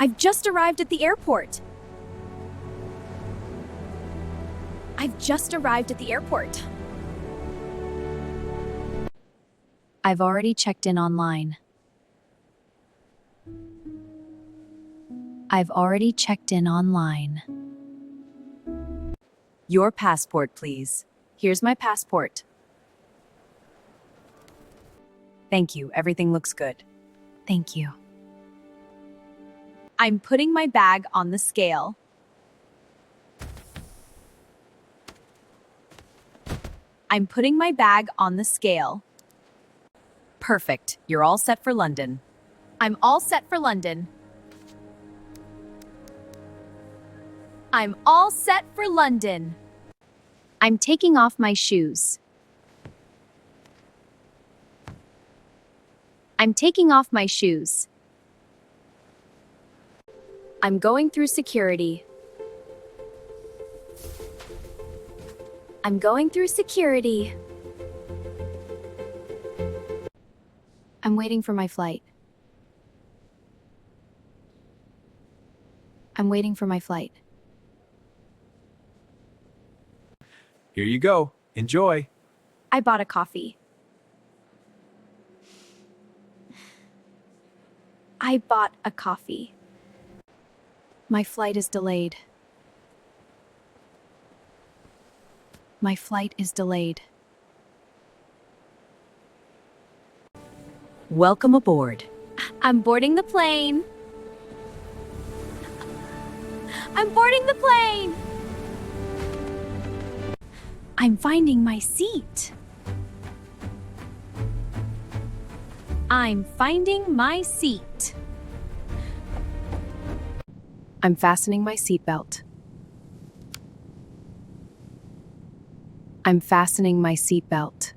I've just arrived at the airport. I've just arrived at the airport. I've already checked in online. I've already checked in online. Your passport, please. Here's my passport. Thank you. Everything looks good. Thank you. I'm putting my bag on the scale. I'm putting my bag on the scale. Perfect. You're all set for London. I'm all set for London. I'm all set for London. I'm taking off my shoes. I'm taking off my shoes. I'm going through security. I'm going through security. I'm waiting for my flight. I'm waiting for my flight. Here you go. Enjoy. I bought a coffee. I bought a coffee. My flight is delayed. My flight is delayed. Welcome aboard. I'm boarding the plane. I'm boarding the plane. I'm finding my seat. I'm finding my seat. I'm fastening my seatbelt. I'm fastening my seatbelt.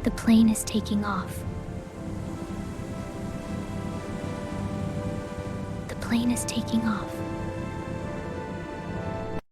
The plane is taking off. The plane is taking off.